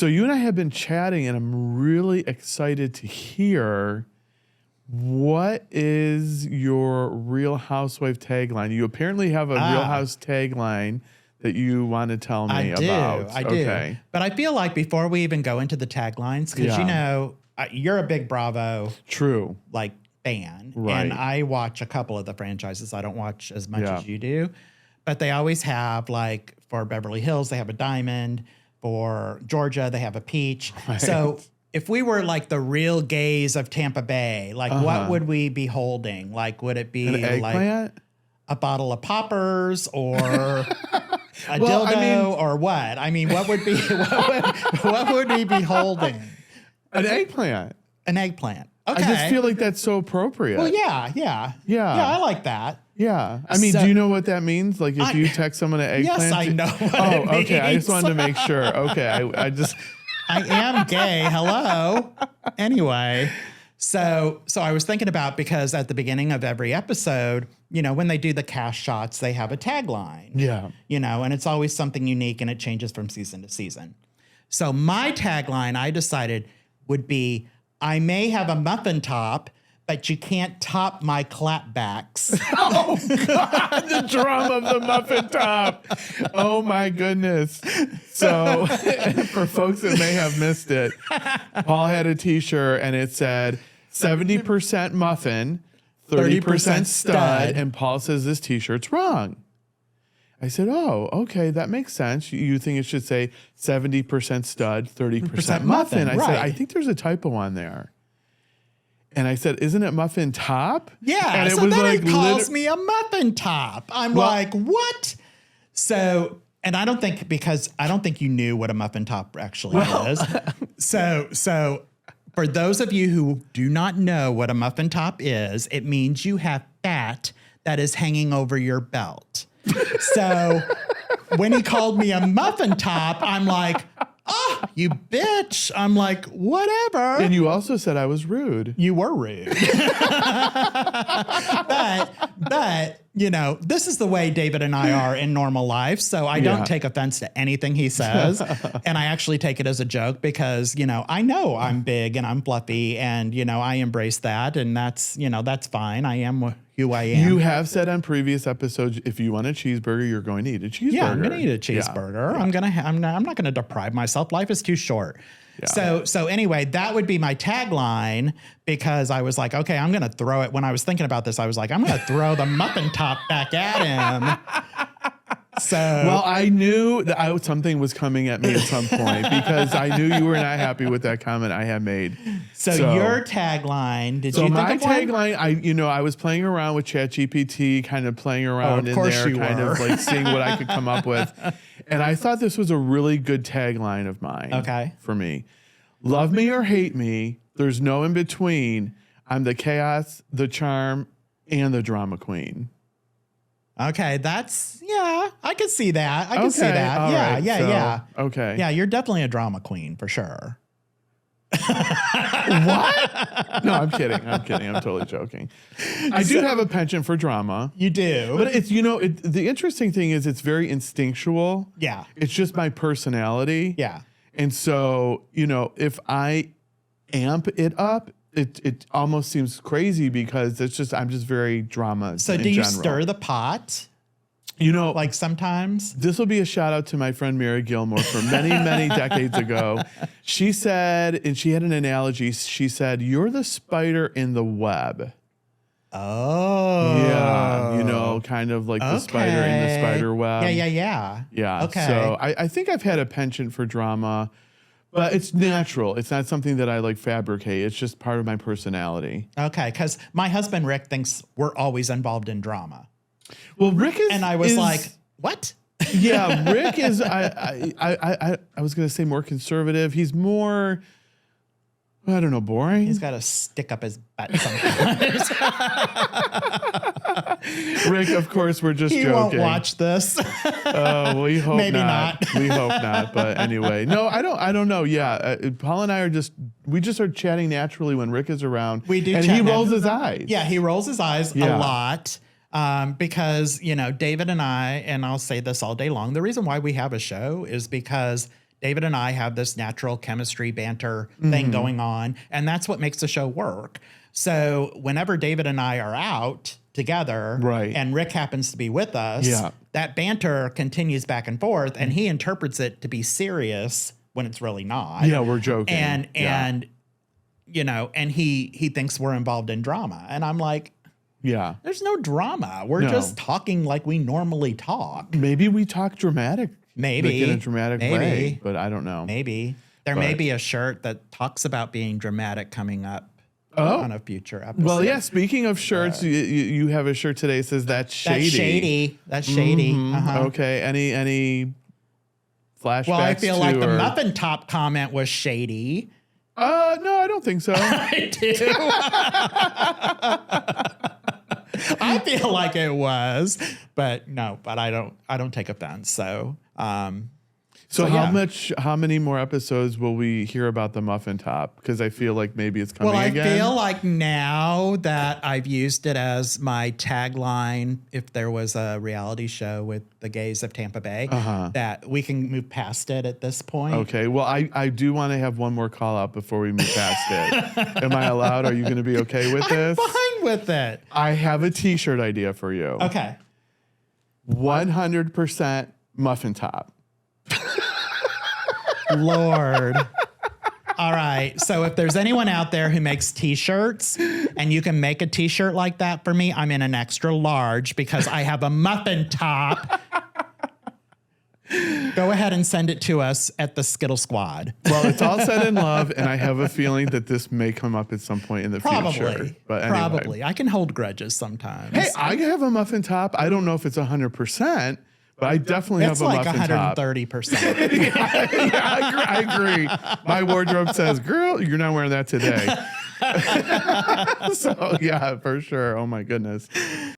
So you and I have been chatting, and I'm really excited to hear what is your Real Housewife tagline. You apparently have a Real House tagline that you want to tell me about. I do. But I feel like before we even go into the taglines, because you know, you're a big Bravo fan. Right. And I watch a couple of the franchises. I don't watch as much as you do. But they always have, like, for Beverly Hills, they have a diamond. For Georgia, they have a peach. Right. So if we were like the real gays of Tampa Bay, like what would we be holding? Like, would it be like a bottle of poppers or a dildo or what? I mean, what would be what would we be holding? An eggplant. An eggplant. Okay. I just feel like that's so appropriate. Well, yeah. I like that. Yeah. I mean, do you know what that means? Like if you text someone an eggplant? Yes, I know what it means. Okay. I just wanted to make sure. Okay. I am gay. Hello. Anyway, so I was thinking about, because at the beginning of every episode, you know, when they do the cast shots, they have a tagline. Yeah. You know, and it's always something unique, and it changes from season to season. So my tagline, I decided, would be, I may have a muffin top, but you can't top my clapbacks. Oh, God, the drama of the muffin top. Oh, my goodness. So for folks that may have missed it, Paul had a T-shirt, and it said 70% muffin, 30% stud, and Paul says this T-shirt's wrong. I said, oh, okay, that makes sense. You think it should say 70% stud, 30% muffin. I said, I think there's a typo on there. And I said, isn't it muffin top? Yeah, and so then like it calls me a muffin top. I'm like, what? So, and I don't think you knew what a muffin top actually is. So for those of you who do not know what a muffin top is, it means you have fat that is hanging over your belt. So when he called me a muffin top, I'm like, oh, you bitch. I'm like, whatever. And you also said I was rude. You were rude. but, you know, this is the way David and I are in normal life. So I don't take offense to anything he says. And I actually take it as a joke because, you know I'm big and I'm fluffy and, you know, I embrace that. And that's, you know, that's fine. I am who I am. You have said on previous episodes, if you want a cheeseburger, you're going to eat a cheeseburger. Yeah, I'm going to eat a cheeseburger. Yeah. I'm not going to deprive myself. Life is too short. Yeah. So anyway, that would be my tagline, because I was like, okay, I'm going to throw it. When I was thinking about this, I was like, I'm going to throw the muffin top back at him. So, well, I knew that something was coming at me at some point, because I knew you were not happy with that comment I had made. So your tagline, did you think my of one? tagline, I was playing around with ChatGPT, kind of playing around in there, kind of like seeing what I could come up with. And I thought this was a really good tagline of mine. Okay. For me. Love me or hate me, there's no in between. I'm the chaos, the charm, and the drama queen. Okay, I could see that. I can see that. Yeah. Okay. Yeah, you're definitely a drama queen for sure. What? No, I'm kidding. I'm totally joking. I do have a penchant for drama. You do. But it's, the interesting thing is it's very instinctual. Yeah. It's just my personality. Yeah. And so, if I amp it up, it almost seems crazy because I'm just very drama. So do you stir the pot? Like sometimes? This will be a shout out to my friend Mary Gilmore from many, many decades ago. She said, and she had an analogy, she said, you're the spider in the web. Oh. Yeah. Kind of like the spider in the spider web. Yeah. Okay. So I think I've had a penchant for drama, but it's natural. It's not something that I like fabricate. It's just part of my personality. Okay. Because my husband, Rick, thinks we're always involved in drama. Well, Rick is, and I was like, "What?" Yeah, Rick is. I was going to say more conservative. He's more, I don't know, boring. He's got a stick up his butt sometimes. Rick, of course, we're just joking. He won't watch this. We hope Maybe not. We hope not. But anyway, no, I don't know. Yeah, Paul and I we just are chatting naturally when Rick is around. We do, and he rolls his eyes. Yeah, he rolls his eyes a lot. Because, David and I, and I'll say this all day long, the reason why we have a show is because David and I have this natural chemistry banter thing going on, and that's what makes the show work. So whenever David and I are out together, Right. and Rick happens to be with us, Yeah. that banter continues back and forth, and he interprets it to be serious when it's really not. Yeah, we're joking. And you know, and he thinks we're involved in drama, and I'm like, yeah. there's no drama. We're No. just talking like we normally talk. Maybe we talk dramatic. Maybe. Like in a dramatic Maybe. way, but I don't know. Maybe there may But- be a shirt that talks about being dramatic coming up on a future episode. Well, yeah, speaking of shirts, you have a shirt today that says that's shady. That's shady. That's shady. Uh-huh. Okay. Any flashbacks? Well, I feel like the or- muffin top comment was shady. No, I don't think so. I do. I feel like it was, but no, but I don't take offense. So, So yeah. how many more episodes will we hear about the muffin top? Because I feel like maybe it's coming well, I again. feel like now that I've used it as my tagline, if there was a reality show with the gays of Tampa Bay, that we can move past it at this point. Okay. Well, I do want to have one more call out before we move past it. Am I allowed? Are you going to be okay with this? Fine with it. I have a T-shirt idea for you. Okay. 100% muffin top. Lord. All right. So if there's anyone out there who makes t-shirts and you can make a t-shirt like that for me, I'm in an extra large because I have a muffin top. Go ahead and send it to us at the Skittle Squad. Well, it's all said in love, and I have a feeling that this may come up at some point in the future. But anyway. Probably. I can hold grudges sometimes. Hey, I have a muffin top. I don't know if it's 100%, but I definitely it's have a like muffin top. 130%. I agree. My wardrobe says, girl, you're not wearing that today. So, yeah, for sure. Oh, my goodness.